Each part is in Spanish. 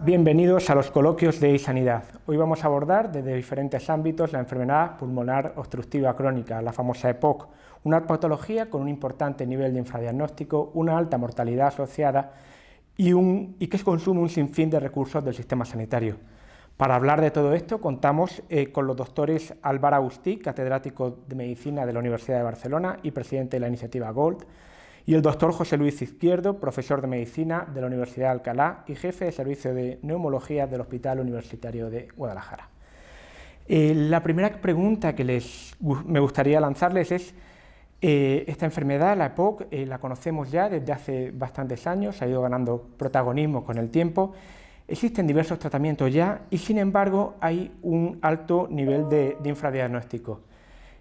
Bienvenidos a los coloquios de eSanidad. Hoy vamos a abordar desde diferentes ámbitos la enfermedad pulmonar obstructiva crónica, la famosa EPOC, una patología con un importante nivel de infradiagnóstico, una alta mortalidad asociada y que consume un sinfín de recursos del sistema sanitario. Para hablar de todo esto contamos con los doctores Álvaro Agustí, catedrático de Medicina de la Universidad de Barcelona y presidente de la iniciativa GOLD, y el doctor José Luis Izquierdo, profesor de Medicina de la Universidad de Alcalá y jefe de servicio de neumología del Hospital Universitario de Guadalajara. La primera pregunta que me gustaría lanzarles es, esta enfermedad, la EPOC, la conocemos ya desde hace bastantes años, ha ido ganando protagonismo con el tiempo, existen diversos tratamientos ya y sin embargo hay un alto nivel de infradiagnóstico.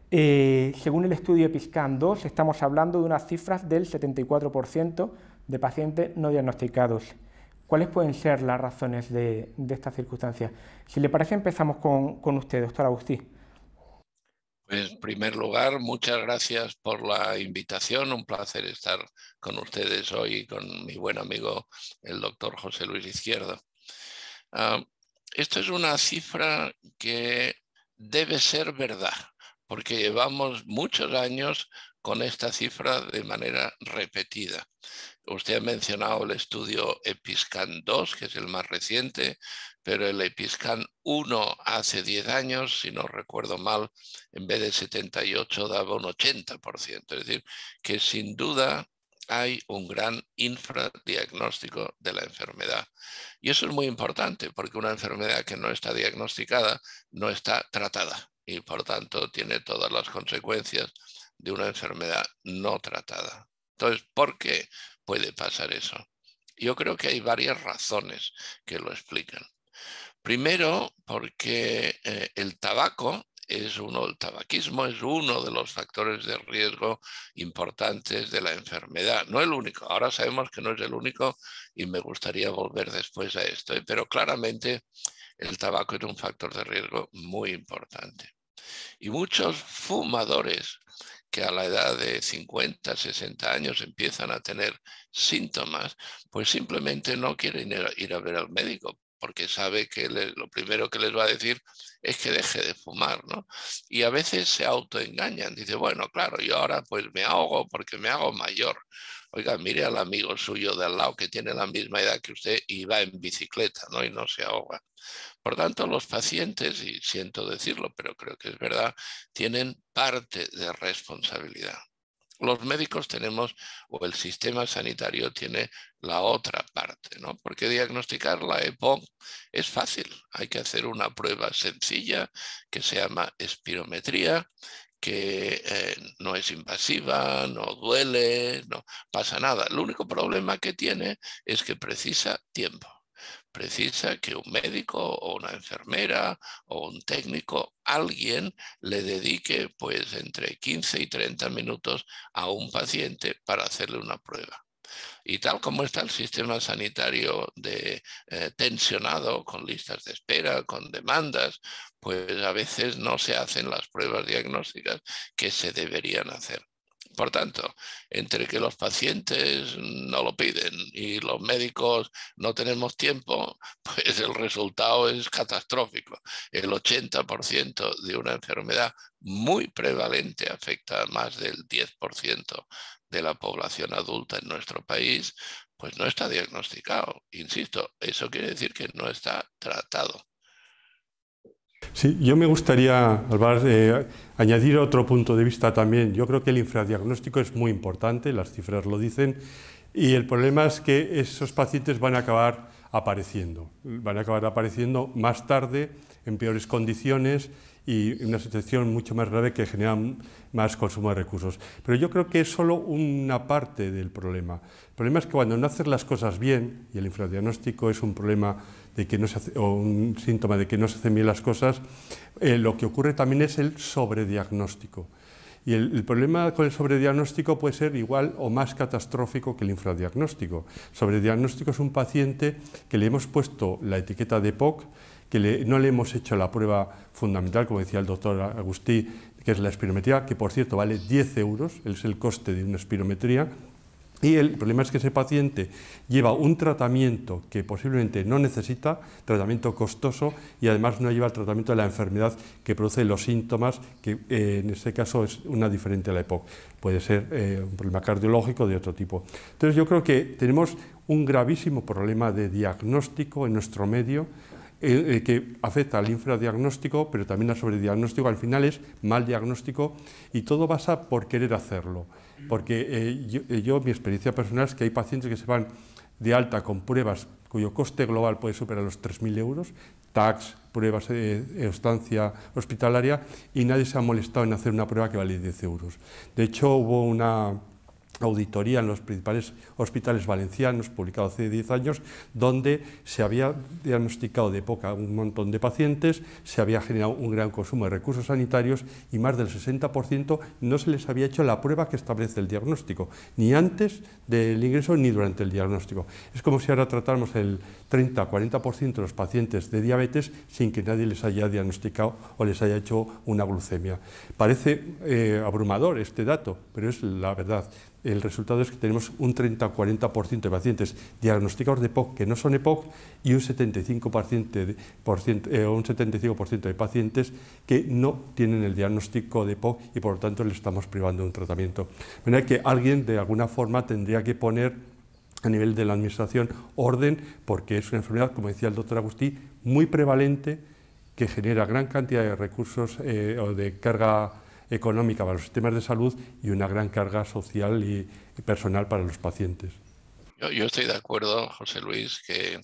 Según el estudio EPISCAN-2 estamos hablando de unas cifras del 74% de pacientes no diagnosticados. ¿Cuáles pueden ser las razones de esta circunstancia? Si le parece empezamos con usted, doctor Agustí. Pues en primer lugar, muchas gracias por la invitación, un placer estar con ustedes hoy con mi buen amigo el doctor José Luis Izquierdo. Esto es una cifra que debe ser verdad, porque llevamos muchos años con esta cifra de manera repetida. Usted ha mencionado el estudio EPISCAN-2, que es el más reciente, pero el EPISCAN-1 hace 10 años, si no recuerdo mal, en vez de 78 daba un 80%. Es decir, que sin duda hay un gran infradiagnóstico de la enfermedad. Y eso es muy importante, porque una enfermedad que no está diagnosticada no está tratada y por tanto tiene todas las consecuencias de una enfermedad no tratada. Entonces, ¿por qué puede pasar eso? Yo creo que hay varias razones que lo explican. Primero, porque el tabaquismo es uno de los factores de riesgo importantes de la enfermedad. No el único, ahora sabemos que no es el único y me gustaría volver después a esto, pero claramente el tabaco es un factor de riesgo muy importante. Y muchos fumadores que a la edad de 50, 60 años empiezan a tener síntomas, pues simplemente no quieren ir a ver al médico, porque sabe que lo primero que les va a decir es que deje de fumar, ¿no? Y a veces se autoengañan, dice, bueno, claro, yo ahora pues me ahogo porque me hago mayor. Oiga, mire al amigo suyo de al lado que tiene la misma edad que usted y va en bicicleta, ¿no? Y no se ahoga. Por tanto, los pacientes, y siento decirlo, pero creo que es verdad, tienen parte de responsabilidad. Los médicos tenemos, o el sistema sanitario tiene la otra parte, ¿no? Porque diagnosticar la EPOC es fácil. Hay que hacer una prueba sencilla que se llama espirometría, que no es invasiva, no duele, no pasa nada. El único problema que tiene es que precisa tiempo. Precisa que un médico o una enfermera o un técnico, alguien le dedique pues entre 15 y 30 minutos a un paciente para hacerle una prueba. Y tal como está el sistema sanitario tensionado, con listas de espera, con demandas, pues a veces no se hacen las pruebas diagnósticas que se deberían hacer. Por tanto, entre que los pacientes no lo piden y los médicos no tenemos tiempo, pues el resultado es catastrófico. El 80% de una enfermedad muy prevalente afecta a más del 10% de la población adulta en nuestro país, pues no está diagnosticado. Insisto, eso quiere decir que no está tratado. Sí, yo me gustaría, Álvaro, añadir otro punto de vista también. Yo creo que el infradiagnóstico es muy importante, las cifras lo dicen, y el problema es que esos pacientes van a acabar apareciendo más tarde, en peores condiciones y en una situación mucho más grave que genera más consumo de recursos. Pero yo creo que es solo una parte del problema. El problema es que cuando no haces las cosas bien, y el infradiagnóstico es un problema de que no se hace, o un síntoma de que no se hacen bien las cosas, lo que ocurre también es el sobrediagnóstico. Y el problema con el sobrediagnóstico puede ser igual o más catastrófico que el infradiagnóstico. Sobrediagnóstico es un paciente que le hemos puesto la etiqueta de EPOC, que no le hemos hecho la prueba fundamental, como decía el doctor Agustí, que es la espirometría, que por cierto vale 10 euros, es el coste de una espirometría, Y el problema es que ese paciente lleva un tratamiento que posiblemente no necesita, tratamiento costoso, y además no lleva el tratamiento de la enfermedad que produce los síntomas, que en este caso es una diferente a la EPOC. Puede ser un problema cardiológico de otro tipo. Entonces yo creo que tenemos un gravísimo problema de diagnóstico en nuestro medio, que afecta al infradiagnóstico, pero también al sobrediagnóstico. Al final es mal diagnóstico y todo pasa por querer hacerlo. Porque mi experiencia personal es que hay pacientes que se van de alta con pruebas cuyo coste global puede superar los 3.000 euros, tax, pruebas de estancia hospitalaria, y nadie se ha molestado en hacer una prueba que vale 10 euros. De hecho, hubo una auditoría en los principales hospitales valencianos, publicado hace 10 años, donde se había diagnosticado de EPOC a un montón de pacientes, se había generado un gran consumo de recursos sanitarios y más del 60% no se les había hecho la prueba que establece el diagnóstico, ni antes del ingreso ni durante el diagnóstico. Es como si ahora tratáramos el 30-40% de los pacientes de diabetes sin que nadie les haya diagnosticado o les haya hecho una glucemia. Parece abrumador este dato, pero es la verdad. El resultado es que tenemos un 30-40% de pacientes diagnosticados de EPOC que no son EPOC y un 75% de pacientes que no tienen el diagnóstico de EPOC y por lo tanto le estamos privando de un tratamiento. De manera que alguien de alguna forma tendría que poner a nivel de la administración orden, porque es una enfermedad, como decía el doctor Agustí, muy prevalente, que genera gran cantidad de recursos o de carga económica para los sistemas de salud y una gran carga social y personal para los pacientes. Yo estoy de acuerdo, José Luis, que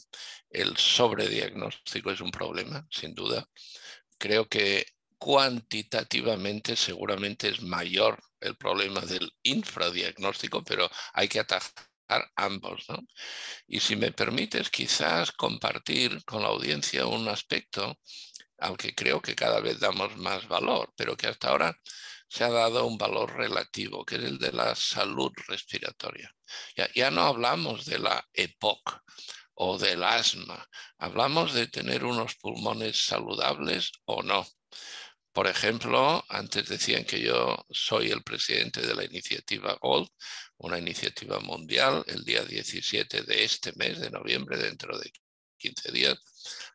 el sobrediagnóstico es un problema, sin duda. Creo que cuantitativamente seguramente es mayor el problema del infradiagnóstico, pero hay que atajar ambos, ¿no? Y si me permites, quizás compartir con la audiencia un aspecto al que creo que cada vez damos más valor, pero que hasta ahora se ha dado un valor relativo, que es el de la salud respiratoria. Ya no hablamos de la EPOC o del asma, hablamos de tener unos pulmones saludables o no. Por ejemplo, antes decían que yo soy el presidente de la iniciativa GOLD, una iniciativa mundial. El día 17 de este mes, de noviembre, dentro de 15 días,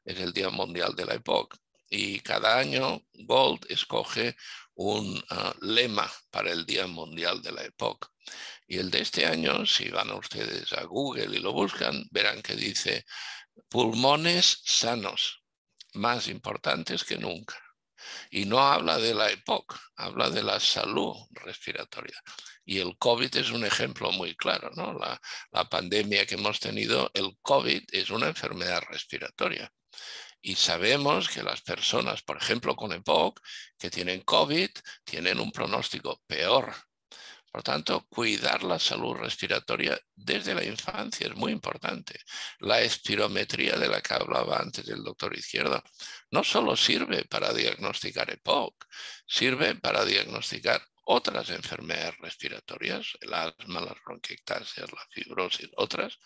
es el Día Mundial de la EPOC. Y cada año GOLD escoge un lema para el Día Mundial de la EPOC. Y el de este año, si van ustedes a Google y lo buscan, verán que dice pulmones sanos, más importantes que nunca. Y no habla de la EPOC, habla de la salud respiratoria. Y el COVID es un ejemplo muy claro, ¿no? La pandemia que hemos tenido, el COVID es una enfermedad respiratoria. Y sabemos que las personas, por ejemplo, con EPOC, que tienen COVID, tienen un pronóstico peor. Por tanto, cuidar la salud respiratoria desde la infancia es muy importante. La espirometría de la que hablaba antes el doctor Izquierdo no solo sirve para diagnosticar EPOC, sirve para diagnosticar otras enfermedades respiratorias, el asma, las bronquiectasias, la fibrosis, otras,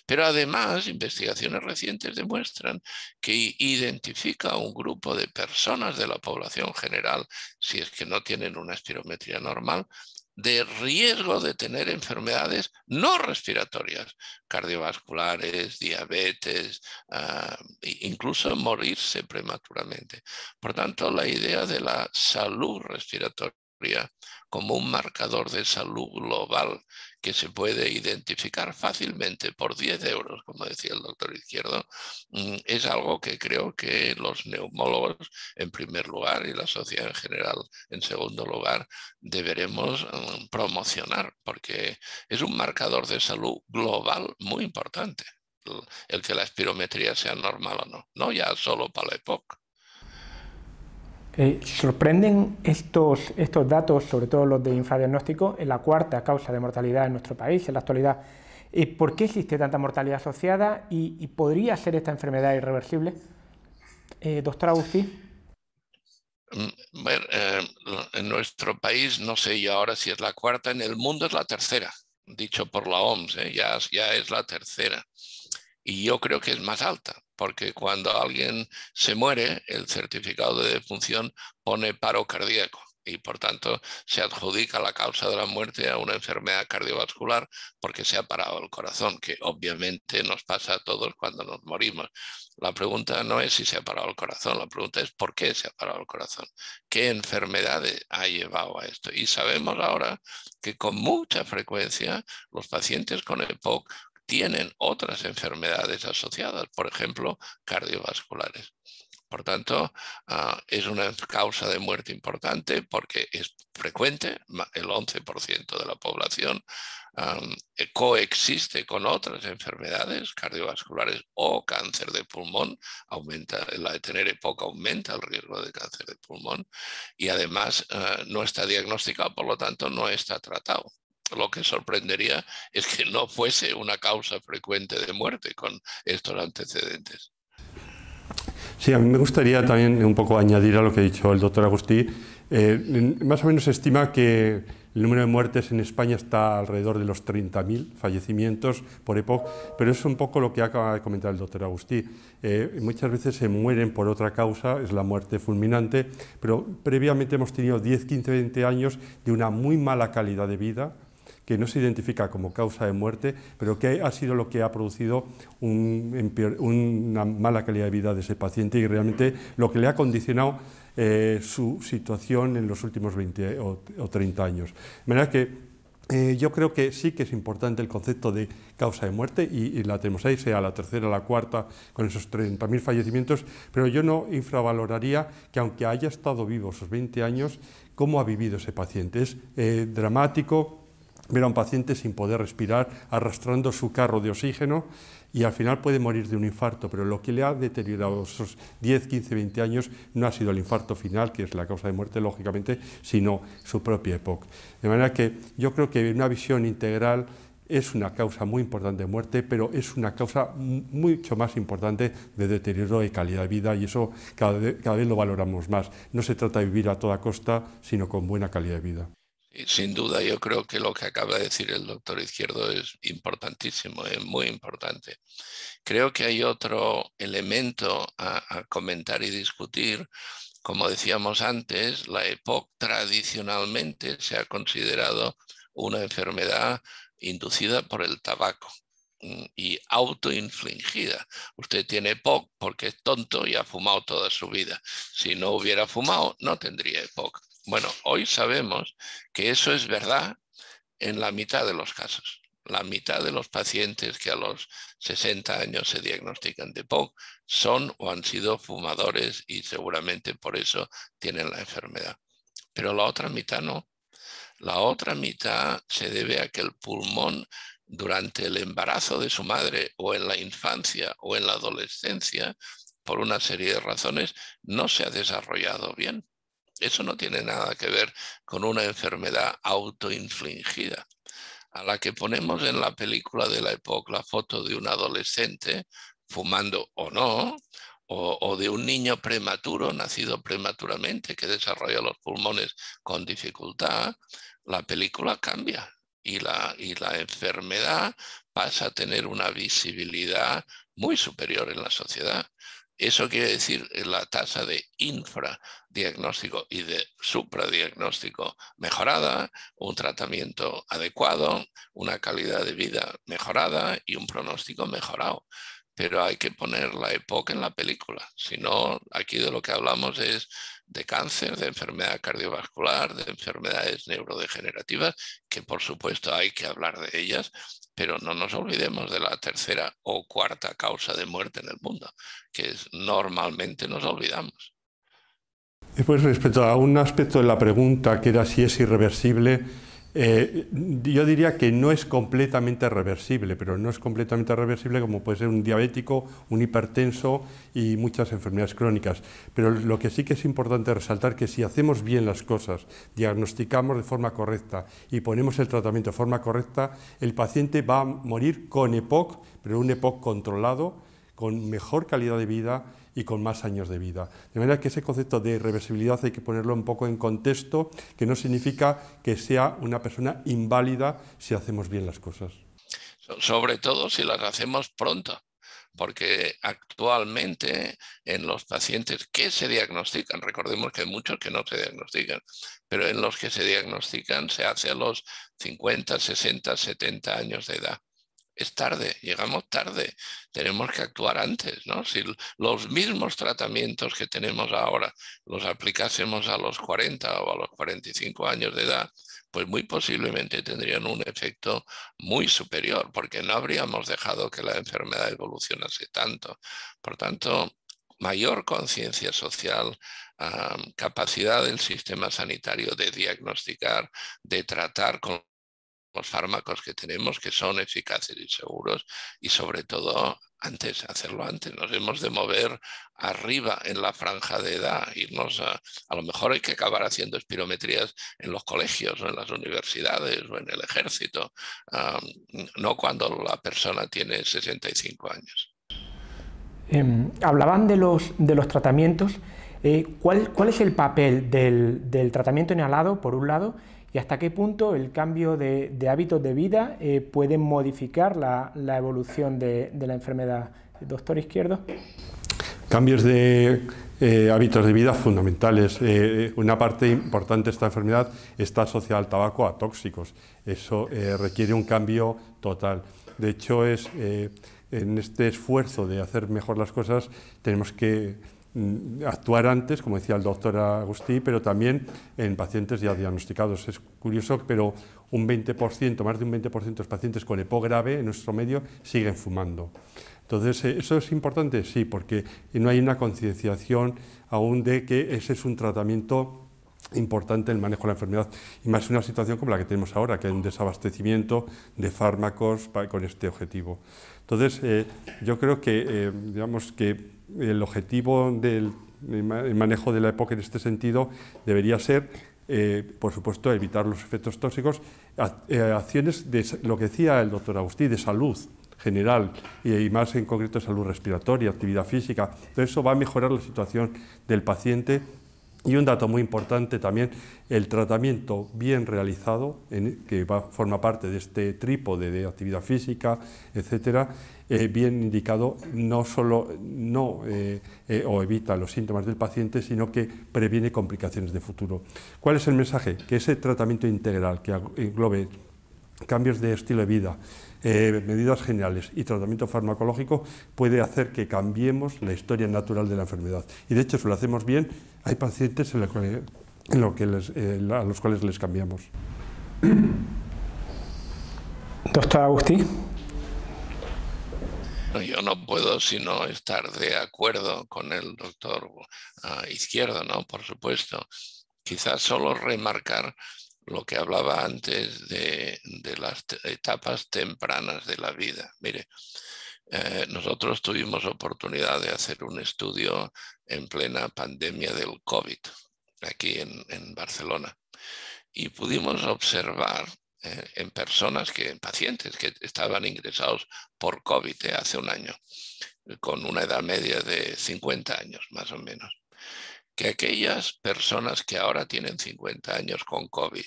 pero además investigaciones recientes demuestran que identifica un grupo de personas de la población general, si es que no tienen una espirometría normal, de riesgo de tener enfermedades no respiratorias, cardiovasculares, diabetes, incluso morirse prematuramente. Por tanto, la idea de la salud respiratoria como un marcador de salud global que se puede identificar fácilmente por 10 euros, como decía el doctor Izquierdo, es algo que creo que los neumólogos en primer lugar y la sociedad en general en segundo lugar deberemos promocionar, porque es un marcador de salud global muy importante, el que la espirometría sea normal o no, no ya solo para la EPOC. ¿Sorprenden estos datos, sobre todo los de infradiagnóstico, en la cuarta causa de mortalidad en nuestro país en la actualidad? ¿Por qué existe tanta mortalidad asociada y podría ser esta enfermedad irreversible? Doctor Agustí. Bueno, en nuestro país, no sé yo ahora si es la cuarta, en el mundo es la tercera, dicho por la OMS, ya es la tercera. Y yo creo que es más alta, porque cuando alguien se muere, el certificado de defunción pone paro cardíaco. y por tanto se adjudica la causa de la muerte a una enfermedad cardiovascular porque se ha parado el corazón, que obviamente nos pasa a todos cuando nos morimos. La pregunta no es si se ha parado el corazón, la pregunta es por qué se ha parado el corazón, qué enfermedades ha llevado a esto. Y sabemos ahora que con mucha frecuencia los pacientes con EPOC tienen otras enfermedades asociadas, por ejemplo, cardiovasculares. Por tanto, es una causa de muerte importante porque es frecuente, el 11% de la población coexiste con otras enfermedades cardiovasculares o cáncer de pulmón, la de tener EPOC aumenta el riesgo de cáncer de pulmón y además no está diagnosticado, por lo tanto no está tratado. Lo que sorprendería es que no fuese una causa frecuente de muerte con estos antecedentes. Sí, a mí me gustaría también un poco añadir a lo que ha dicho el doctor Agustí. Más o menos se estima que el número de muertes en España está alrededor de los 30.000 fallecimientos por EPOC, pero es un poco lo que acaba de comentar el doctor Agustí. Muchas veces se mueren por otra causa, es la muerte fulminante, pero previamente hemos tenido 10, 15, 20 años de una muy mala calidad de vida, que no se identifica como causa de muerte, pero que ha sido lo que ha producido una mala calidad de vida de ese paciente y realmente lo que le ha condicionado su situación en los últimos 20 o 30 años. De manera que yo creo que sí que es importante el concepto de causa de muerte y la tenemos ahí, sea la tercera o la cuarta, con esos 30.000 fallecimientos, pero yo no infravaloraría que aunque haya estado vivo esos 20 años, cómo ha vivido ese paciente. Es dramático ver a un paciente sin poder respirar, arrastrando su carro de oxígeno y al final puede morir de un infarto, pero lo que le ha deteriorado esos 10, 15, 20 años no ha sido el infarto final, que es la causa de muerte, lógicamente, sino su propia EPOC. De manera que yo creo que una visión integral es una causa muy importante de muerte, pero es una causa mucho más importante de deterioro de calidad de vida y eso cada vez lo valoramos más. No se trata de vivir a toda costa, sino con buena calidad de vida. Sin duda, yo creo que lo que acaba de decir el doctor Izquierdo es importantísimo, es muy importante. Creo que hay otro elemento a comentar y discutir. Como decíamos antes, la EPOC tradicionalmente se ha considerado una enfermedad inducida por el tabaco y autoinfligida. Usted tiene EPOC porque es tonto y ha fumado toda su vida. Si no hubiera fumado, no tendría EPOC. Bueno, hoy sabemos que eso es verdad en la mitad de los casos. La mitad de los pacientes que a los 60 años se diagnostican de EPOC son o han sido fumadores y seguramente por eso tienen la enfermedad. Pero la otra mitad no. La otra mitad se debe a que el pulmón durante el embarazo de su madre o en la infancia o en la adolescencia, por una serie de razones, no se ha desarrollado bien. Eso no tiene nada que ver con una enfermedad autoinfligida. A la que ponemos en la película de la EPOC la foto de un adolescente, fumando o no, o de un niño prematuro, nacido prematuramente, que desarrolla los pulmones con dificultad, la película cambia y la enfermedad pasa a tener una visibilidad muy superior en la sociedad. Eso quiere decir la tasa de infradiagnóstico y de supradiagnóstico mejorada, un tratamiento adecuado, una calidad de vida mejorada y un pronóstico mejorado. Pero hay que poner la EPOC en la película. Si no, aquí de lo que hablamos es de cáncer, de enfermedad cardiovascular, de enfermedades neurodegenerativas, que por supuesto hay que hablar de ellas, pero no nos olvidemos de la tercera o cuarta causa de muerte en el mundo, que normalmente nos olvidamos. Y pues respecto a un aspecto de la pregunta, que era si es irreversible, yo diría que no es completamente reversible, pero no es completamente reversible como puede ser un diabético, un hipertenso y muchas enfermedades crónicas. Pero lo que sí que es importante resaltar que si hacemos bien las cosas, diagnosticamos de forma correcta y ponemos el tratamiento de forma correcta, el paciente va a morir con EPOC, pero un EPOC controlado, con mejor calidad de vida y con más años de vida. De manera que ese concepto de irreversibilidad hay que ponerlo un poco en contexto, que no significa que sea una persona inválida si hacemos bien las cosas. Sobre todo si las hacemos pronto, porque actualmente en los pacientes que se diagnostican, recordemos que hay muchos que no se diagnostican, pero en los que se diagnostican se hace a los 50, 60, 70 años de edad. Es tarde, llegamos tarde, tenemos que actuar antes, ¿no? Si los mismos tratamientos que tenemos ahora los aplicásemos a los 40 o a los 45 años de edad, pues muy posiblemente tendrían un efecto muy superior, porque no habríamos dejado que la enfermedad evolucionase tanto. Por tanto, mayor conciencia social, capacidad del sistema sanitario de diagnosticar, de tratar con los fármacos que tenemos, que son eficaces y seguros, y sobre todo hacerlo antes. Nos hemos de mover arriba en la franja de edad, irnos a lo mejor hay que acabar haciendo espirometrías en los colegios o en las universidades o en el ejército, no cuando la persona tiene 65 años. Hablaban de los tratamientos. ¿Cuál es el papel del tratamiento inhalado, por un lado, y hasta qué punto el cambio de hábitos de vida puede modificar la evolución de la enfermedad? Doctor Izquierdo. Cambios de hábitos de vida fundamentales. Una parte importante de esta enfermedad está asociada al tabaco, a tóxicos. Eso requiere un cambio total. De hecho, en este esfuerzo de hacer mejor las cosas tenemos que actuar antes, como decía el doctor Agustí, pero también en pacientes ya diagnosticados. Es curioso, pero un 20%, más de un 20% de los pacientes con EPOC grave en nuestro medio siguen fumando. Entonces, ¿eso es importante? Sí, porque no hay una concienciación aún de que ese es un tratamiento importante en el manejo de la enfermedad, y más en una situación como la que tenemos ahora, que hay un desabastecimiento de fármacos con este objetivo. Entonces, yo creo que, digamos que el objetivo del manejo de la EPOC en este sentido debería ser, por supuesto, evitar los efectos tóxicos, acciones de lo que decía el doctor Agustí, de salud general y más en concreto salud respiratoria, actividad física. Todo eso va a mejorar la situación del paciente. Y un dato muy importante también, el tratamiento bien realizado, que forma parte de este trípode de actividad física, etcétera, bien indicado, no solo o evita los síntomas del paciente, sino que previene complicaciones de futuro. ¿Cuál es el mensaje? Que ese tratamiento integral que englobe cambios de estilo de vida, medidas generales y tratamiento farmacológico puede hacer que cambiemos la historia natural de la enfermedad. Y de hecho, si lo hacemos bien, hay pacientes a los cuales les cambiamos. Doctor Agustí. Yo no puedo sino estar de acuerdo con el doctor Izquierdo, ¿no? Por supuesto. Quizás solo remarcar lo que hablaba antes de las etapas tempranas de la vida. Mire, nosotros tuvimos oportunidad de hacer un estudio en plena pandemia del COVID, aquí en Barcelona, y pudimos observar en pacientes que estaban ingresados por COVID hace un año, con una edad media de 50 años más o menos, que aquellas personas que ahora tienen 50 años con COVID,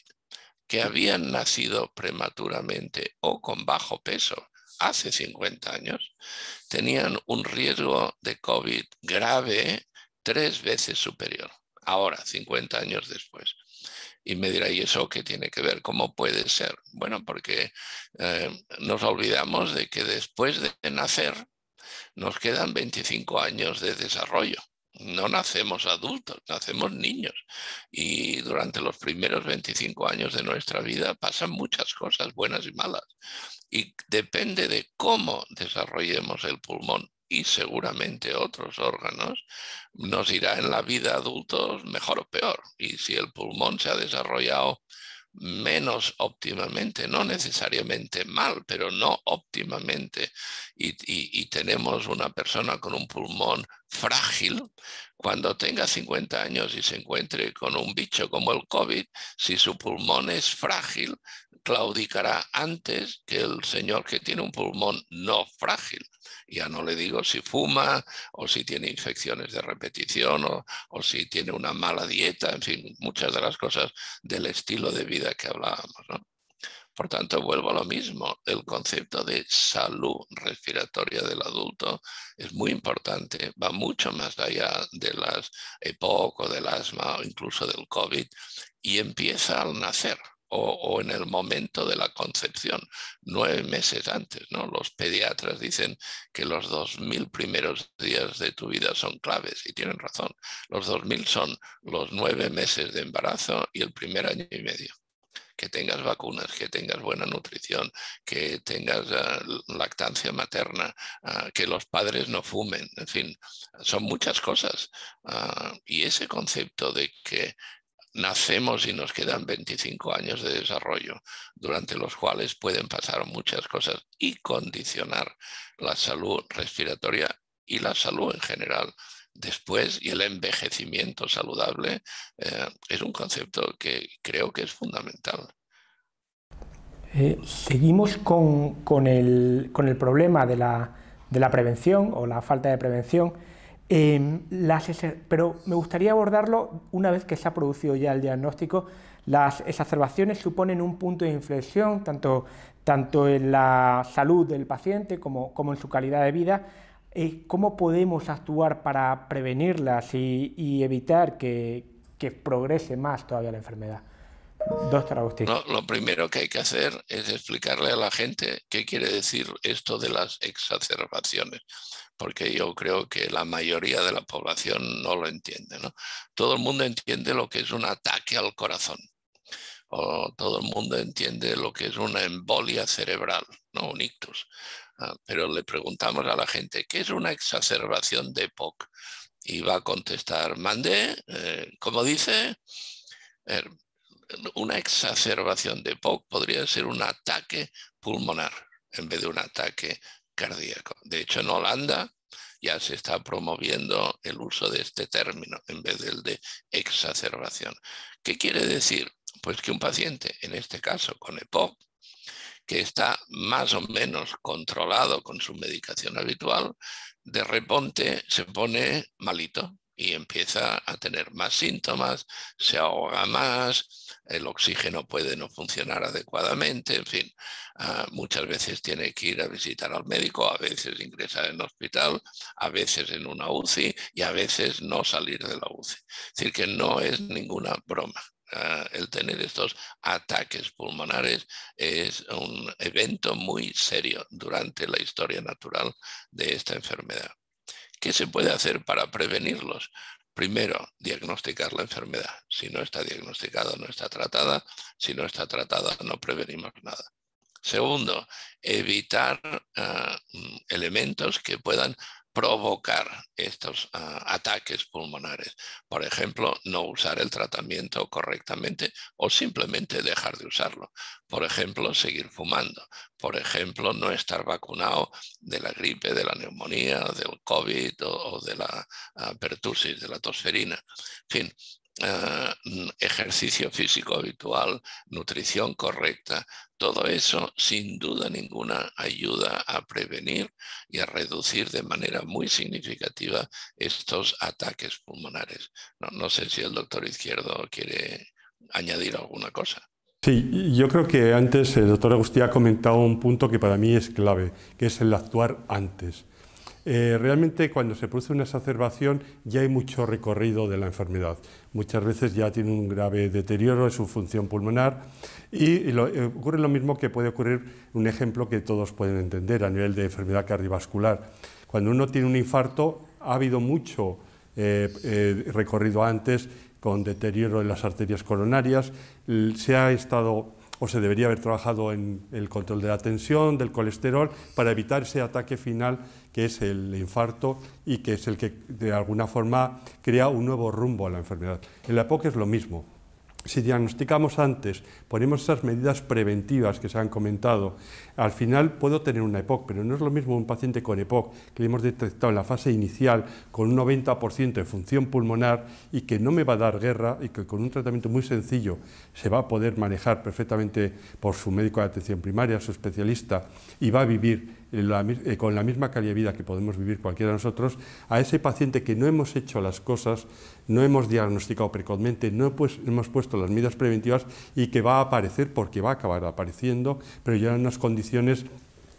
que habían nacido prematuramente o con bajo peso hace 50 años, tenían un riesgo de COVID grave 3 veces superior, ahora, 50 años después. Y me dirá, ¿y eso qué tiene que ver? ¿Cómo puede ser? Bueno, porque nos olvidamos de que después de nacer nos quedan 25 años de desarrollo. No nacemos adultos, nacemos niños. Y durante los primeros 25 años de nuestra vida pasan muchas cosas, buenas y malas. Y depende de cómo desarrollemos el pulmón y seguramente otros órganos, nos irá en la vida adultos mejor o peor. Y si el pulmón se ha desarrollado menos óptimamente, no necesariamente mal, pero no óptimamente, y tenemos una persona con un pulmón frágil, cuando tenga 50 años y se encuentre con un bicho como el COVID, si su pulmón es frágil, claudicará antes que el señor que tiene un pulmón no frágil. Ya no le digo si fuma o si tiene infecciones de repetición o si tiene una mala dieta, en fin, muchas de las cosas del estilo de vida que hablábamos, ¿no? Por tanto, vuelvo a lo mismo, el concepto de salud respiratoria del adulto es muy importante, va mucho más allá de las EPOC o del asma o incluso del COVID, y empieza al nacer o en el momento de la concepción, 9 meses antes, ¿no? Los pediatras dicen que los 2000 primeros días de tu vida son claves, y tienen razón. Los 2000 son los 9 meses de embarazo y el primer año y medio. Que tengas vacunas, que tengas buena nutrición, que tengas lactancia materna, que los padres no fumen, en fin, son muchas cosas. Y ese concepto de que nacemos y nos quedan 25 años de desarrollo, durante los cuales pueden pasar muchas cosas y condicionar la salud respiratoria y la salud en general después, y el envejecimiento saludable, es un concepto que creo que es fundamental. Seguimos con el problema de la prevención o la falta de prevención, pero me gustaría abordarlo una vez que se ha producido ya el diagnóstico. Las exacerbaciones suponen un punto de inflexión tanto en la salud del paciente como en su calidad de vida. ¿Cómo podemos actuar para prevenirlas y evitar que progrese más todavía la enfermedad? Doctor Agustí. Lo primero que hay que hacer es explicarle a la gente qué quiere decir esto de las exacerbaciones, porque yo creo que la mayoría de la población no lo entiende, ¿no? Todo el mundo entiende lo que es un ataque al corazón, o todo el mundo entiende lo que es una embolia cerebral, ¿no? Un ictus. Pero le preguntamos a la gente, ¿qué es una exacerbación de EPOC? Y va a contestar, mande, ¿cómo dice? Una exacerbación de EPOC podría ser un ataque pulmonar en vez de un ataque cardíaco. De hecho, en Holanda ya se está promoviendo el uso de este término en vez del de exacerbación. ¿Qué quiere decir? Pues que un paciente, en este caso con EPOC, que está más o menos controlado con su medicación habitual, de repente se pone malito y empieza a tener más síntomas, se ahoga más, el oxígeno puede no funcionar adecuadamente, en fin, muchas veces tiene que ir a visitar al médico, a veces ingresar en hospital, a veces en una UCI y a veces no salir de la UCI. Es decir, que no es ninguna broma. El tener estos ataques pulmonares es un evento muy serio durante la historia natural de esta enfermedad. ¿Qué se puede hacer para prevenirlos? Primero, diagnosticar la enfermedad. Si no está diagnosticada, no está tratada. Si no está tratada, no prevenimos nada. Segundo, evitar elementos que puedan provocar estos ataques pulmonares. Por ejemplo, no usar el tratamiento correctamente o simplemente dejar de usarlo. Por ejemplo, seguir fumando. Por ejemplo, no estar vacunado de la gripe, de la neumonía, del COVID o de la pertusis, de la tosferina. En fin, ejercicio físico habitual, nutrición correcta, todo eso sin duda ninguna ayuda a prevenir y a reducir de manera muy significativa estos ataques pulmonares. No sé si el doctor Izquierdo quiere añadir alguna cosa. Sí, yo creo que antes el doctor Agustí ha comentado un punto que para mí es clave, que es el actuar antes. Realmente cuando se produce una exacerbación ya hay mucho recorrido de la enfermedad. Muchas veces ya tiene un grave deterioro de su función pulmonar y ocurre lo mismo que puede ocurrir, un ejemplo que todos pueden entender a nivel de enfermedad cardiovascular. Cuando uno tiene un infarto ha habido mucho recorrido antes con deterioro en las arterias coronarias, se ha estado o se debería haber trabajado en el control de la tensión, del colesterol, para evitar ese ataque final que es el infarto y que es el que de alguna forma crea un nuevo rumbo a la enfermedad. En la EPOC es lo mismo. Si diagnosticamos antes, ponemos esas medidas preventivas que se han comentado, al final puedo tener una EPOC, pero no es lo mismo un paciente con EPOC que le hemos detectado en la fase inicial con un 90% de función pulmonar y que no me va a dar guerra y que con un tratamiento muy sencillo se va a poder manejar perfectamente por su médico de atención primaria, su especialista, y va a vivir con la misma calidad de vida que podemos vivir cualquiera de nosotros, a ese paciente que no hemos hecho las cosas, no hemos diagnosticado precozmente, no hemos puesto puesto las medidas preventivas y que va a aparecer porque va a acabar apareciendo, pero ya en unas condiciones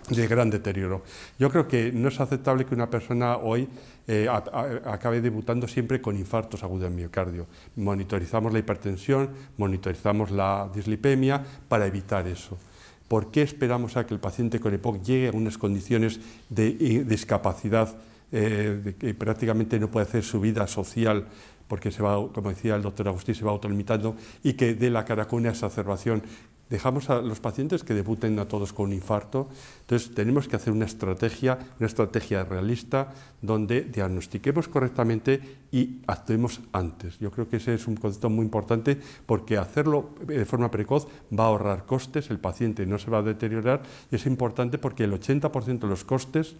de gran deterioro. Yo creo que no es aceptable que una persona hoy acabe debutando siempre con infartos agudos de miocardio. Monitorizamos la hipertensión, monitorizamos la dislipemia para evitar eso. ¿Por qué esperamos a que el paciente con EPOC llegue a unas condiciones de discapacidad de que prácticamente no puede hacer su vida social porque se va, como decía el doctor Agustí, se va autolimitando y que dé la cara con una exacerbación? Dejamos a los pacientes que debuten a todos con un infarto. Entonces tenemos que hacer una estrategia realista donde diagnostiquemos correctamente y actuemos antes. Yo creo que ese es un concepto muy importante porque hacerlo de forma precoz va a ahorrar costes, el paciente no se va a deteriorar y es importante porque el 80% de los costes,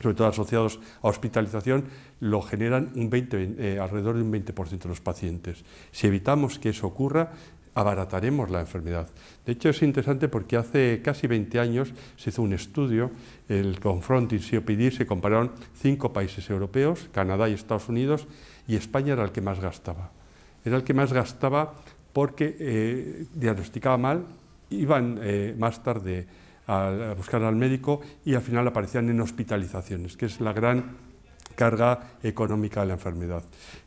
sobre todo asociados a hospitalización, lo generan alrededor de un 20% de los pacientes. Si evitamos que eso ocurra, abarataremos la enfermedad. De hecho, es interesante porque hace casi 20 años se hizo un estudio, el Confronting COPD, se compararon 5 países europeos, Canadá y Estados Unidos, y España era el que más gastaba. Era el que más gastaba porque diagnosticaba mal, iban más tarde a buscar al médico y al final aparecían en hospitalizaciones, que es la gran carga económica de la enfermedad.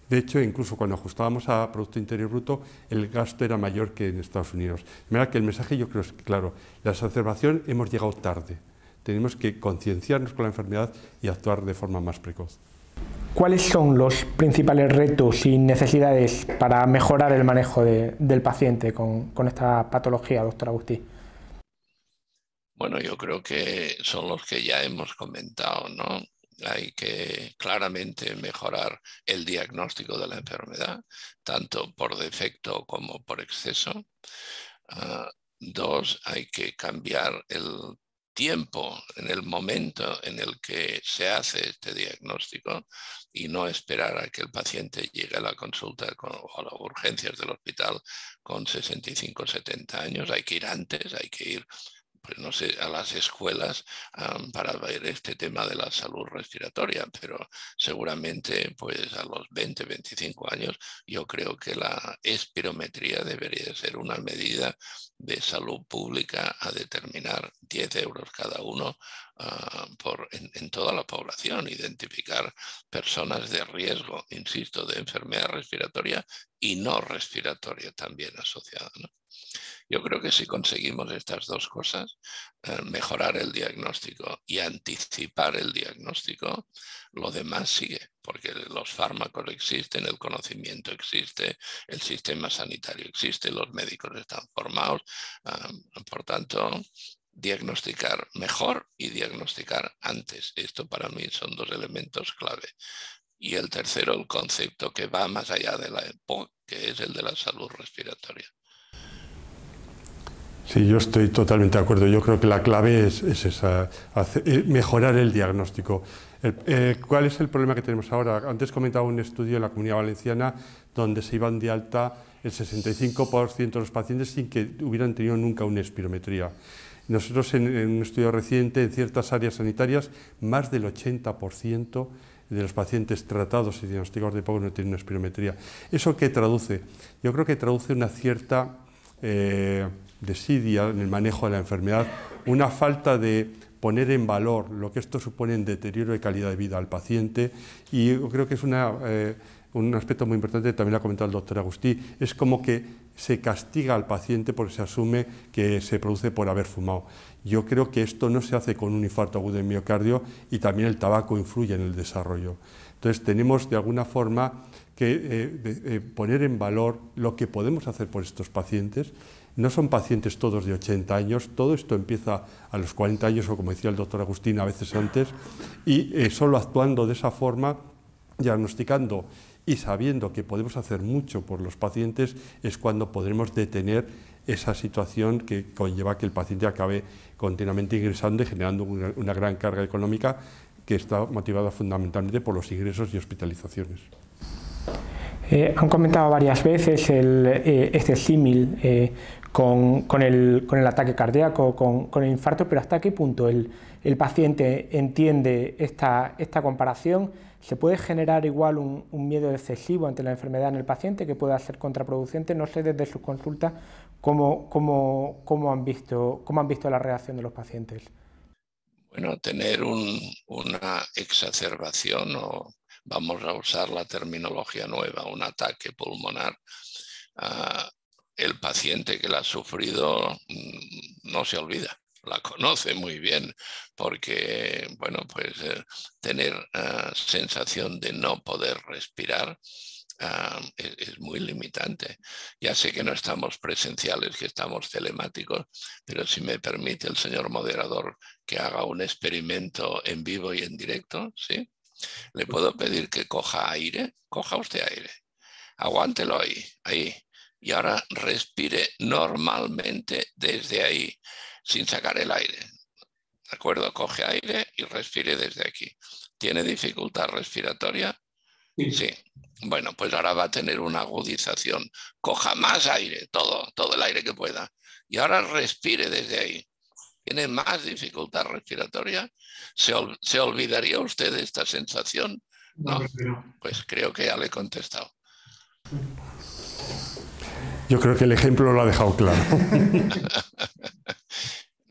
De hecho, incluso cuando ajustábamos a Producto Interior Bruto, el gasto era mayor que en Estados Unidos. De manera que el mensaje yo creo es claro, la exacerbación hemos llegado tarde. Tenemos que concienciarnos con la enfermedad y actuar de forma más precoz. ¿Cuáles son los principales retos y necesidades para mejorar el manejo del paciente con esta patología, doctor Agustí? Bueno, yo creo que son los que ya hemos comentado, ¿no? Hay que claramente mejorar el diagnóstico de la enfermedad, tanto por defecto como por exceso. 2, hay que cambiar el tiempo, en el momento en el que se hace este diagnóstico y no esperar a que el paciente llegue a la consulta o a las urgencias del hospital con 65 o 70 años. Hay que ir antes, hay que ir, pues no sé, a las escuelas para ver este tema de la salud respiratoria, pero seguramente pues a los 20, 25 años yo creo que la espirometría debería ser una medida de salud pública a determinar 10 euros cada uno en toda la población, identificar personas de riesgo, insisto, de enfermedad respiratoria y no respiratoria también asociada, ¿no? Yo creo que si conseguimos estas dos cosas, mejorar el diagnóstico y anticipar el diagnóstico, lo demás sigue, porque los fármacos existen, el conocimiento existe, el sistema sanitario existe, los médicos están formados, por tanto, diagnosticar mejor y diagnosticar antes. Esto para mí son dos elementos clave. Y el tercero, el concepto que va más allá de la EPOC, que es el de la salud respiratoria. Sí, yo estoy totalmente de acuerdo. Yo creo que la clave es esa, mejorar el diagnóstico. ¿Cuál es el problema que tenemos ahora? Antes comentaba un estudio en la Comunidad Valenciana donde se iban de alta el 65% de los pacientes sin que hubieran tenido nunca una espirometría. Nosotros en un estudio reciente, en ciertas áreas sanitarias, más del 80% de los pacientes tratados y diagnosticados de EPOC no tienen una espirometría. ¿Eso qué traduce? Yo creo que traduce una cierta desidia en el manejo de la enfermedad, una falta de poner en valor lo que esto supone en deterioro de calidad de vida al paciente, y yo creo que es un aspecto muy importante, también lo ha comentado el doctor Agustí, es como que se castiga al paciente porque se asume que se produce por haber fumado. Yo creo que esto no se hace con un infarto agudo de miocardio y también el tabaco influye en el desarrollo. Entonces tenemos de alguna forma que poner en valor lo que podemos hacer por estos pacientes. No son pacientes todos de 80 años, todo esto empieza a los 40 años o como decía el doctor Agustín, a veces antes, y solo actuando de esa forma, diagnosticando y sabiendo que podemos hacer mucho por los pacientes es cuando podremos detener esa situación que conlleva que el paciente acabe continuamente ingresando y generando una gran carga económica que está motivada fundamentalmente por los ingresos y hospitalizaciones. Han comentado varias veces este símil con el ataque cardíaco, con el infarto, pero ¿hasta qué punto el paciente entiende esta comparación? ¿Se puede generar igual un miedo excesivo ante la enfermedad en el paciente que pueda ser contraproducente? No sé desde sus consultas cómo han visto la reacción de los pacientes. Bueno, tener una exacerbación, o vamos a usar la terminología nueva, un ataque pulmonar, el paciente que la ha sufrido no se olvida, la conoce muy bien, porque bueno, pues tener sensación de no poder respirar es muy limitante. Ya sé que no estamos presenciales, que estamos telemáticos, pero si me permite el señor moderador que haga un experimento en vivo y en directo, ¿sí? Le puedo pedir que coja aire, coja usted aire, aguántelo ahí. Y ahora respire normalmente desde ahí, sin sacar el aire. ¿De acuerdo? Coge aire y respire desde aquí. ¿Tiene dificultad respiratoria? Sí. Bueno, pues ahora va a tener una agudización. Coja más aire, todo el aire que pueda. Y ahora respire desde ahí. ¿Tiene más dificultad respiratoria? ¿Se olvidaría usted de esta sensación? No. Pues creo que ya le he contestado. Yo creo que el ejemplo lo ha dejado claro.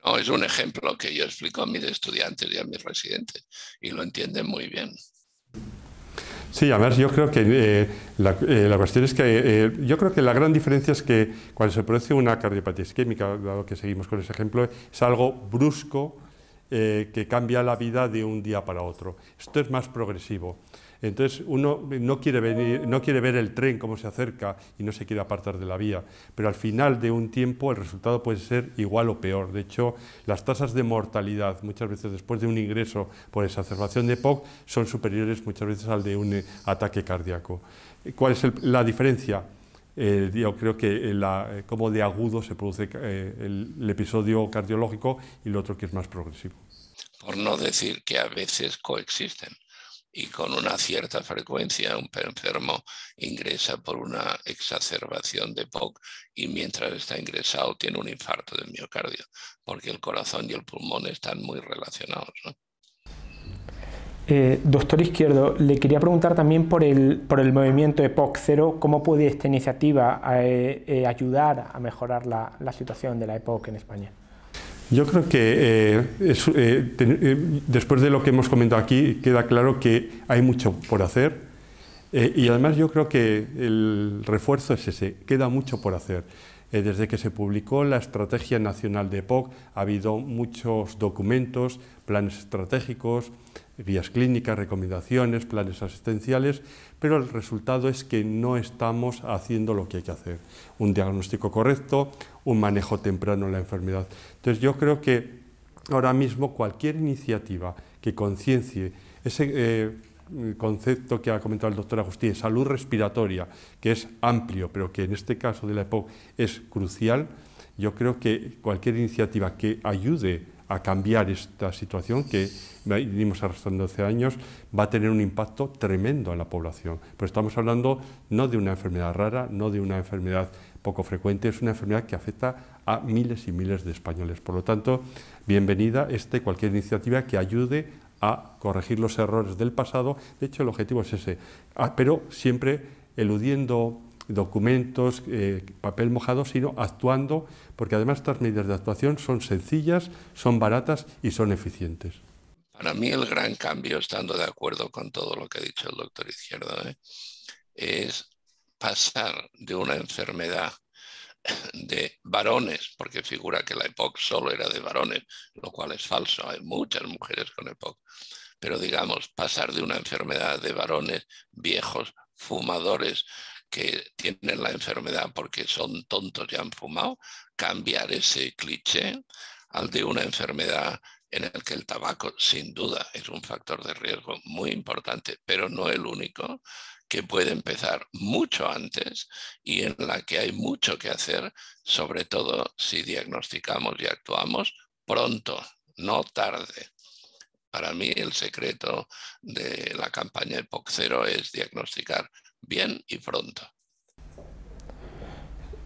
No, es un ejemplo que yo explico a mis estudiantes y a mis residentes y lo entienden muy bien. Sí, además yo creo que la cuestión es que yo creo que la gran diferencia es que cuando se produce una cardiopatía isquémica, dado que seguimos con ese ejemplo, es algo brusco que cambia la vida de un día para otro. Esto es más progresivo. Entonces uno no quiere ver el tren cómo se acerca y no se quiere apartar de la vía, pero al final de un tiempo el resultado puede ser igual o peor. De hecho, las tasas de mortalidad muchas veces después de un ingreso por exacerbación de EPOC son superiores muchas veces al de un ataque cardíaco. ¿Cuál es la diferencia? Yo creo que como de agudo se produce el episodio cardiológico y lo otro que es más progresivo. Por no decir que a veces coexisten. Y con una cierta frecuencia un enfermo ingresa por una exacerbación de EPOC y mientras está ingresado tiene un infarto de miocardio, porque el corazón y el pulmón están muy relacionados, ¿no? Doctor Izquierdo, le quería preguntar también por el movimiento EPOC 0, ¿cómo puede esta iniciativa ayudar a mejorar la situación de la EPOC en España? Yo creo que después de lo que hemos comentado aquí, queda claro que hay mucho por hacer y además yo creo que el refuerzo es ese, queda mucho por hacer. Desde que se publicó la Estrategia Nacional de EPOC ha habido muchos documentos, planes estratégicos, guías clínicas, recomendaciones, planes asistenciales, pero el resultado es que no estamos haciendo lo que hay que hacer. Un diagnóstico correcto, un manejo temprano de la enfermedad. Entonces yo creo que ahora mismo cualquier iniciativa que conciencie ese concepto que ha comentado el doctor Agustín, salud respiratoria, que es amplio, pero que en este caso de la EPOC es crucial, yo creo que cualquier iniciativa que ayude a cambiar esta situación que venimos arrastrando hace años va a tener un impacto tremendo en la población. Pero estamos hablando no de una enfermedad rara, no de una enfermedad poco frecuente, es una enfermedad que afecta a miles y miles de españoles. Por lo tanto, bienvenida cualquier iniciativa que ayude a corregir los errores del pasado. De hecho, el objetivo es ese, pero siempre eludiendo documentos, papel mojado, sino actuando, porque además estas medidas de actuación son sencillas, son baratas y son eficientes. Para mí el gran cambio, estando de acuerdo con todo lo que ha dicho el doctor Izquierdo, es pasar de una enfermedad de varones, porque figura que la EPOC solo era de varones, lo cual es falso, hay muchas mujeres con EPOC, pero digamos, pasar de una enfermedad de varones viejos, fumadores, que tienen la enfermedad porque son tontos y han fumado, cambiar ese cliché al de una enfermedad en el que el tabaco sin duda es un factor de riesgo muy importante, pero no el único, que puede empezar mucho antes y en la que hay mucho que hacer, sobre todo si diagnosticamos y actuamos pronto, no tarde. Para mí el secreto de la campaña EPOC 0 es diagnosticar bien y pronto.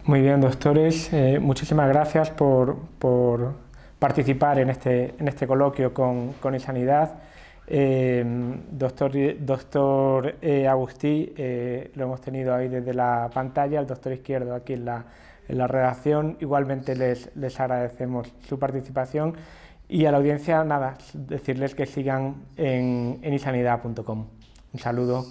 Muy bien, doctores. Muchísimas gracias por participar en este coloquio con iSanidad. Doctor Agustí, lo hemos tenido ahí desde la pantalla, el doctor Izquierdo aquí en la redacción. Igualmente les agradecemos su participación y a la audiencia, nada, decirles que sigan en isanidad.com. Un saludo.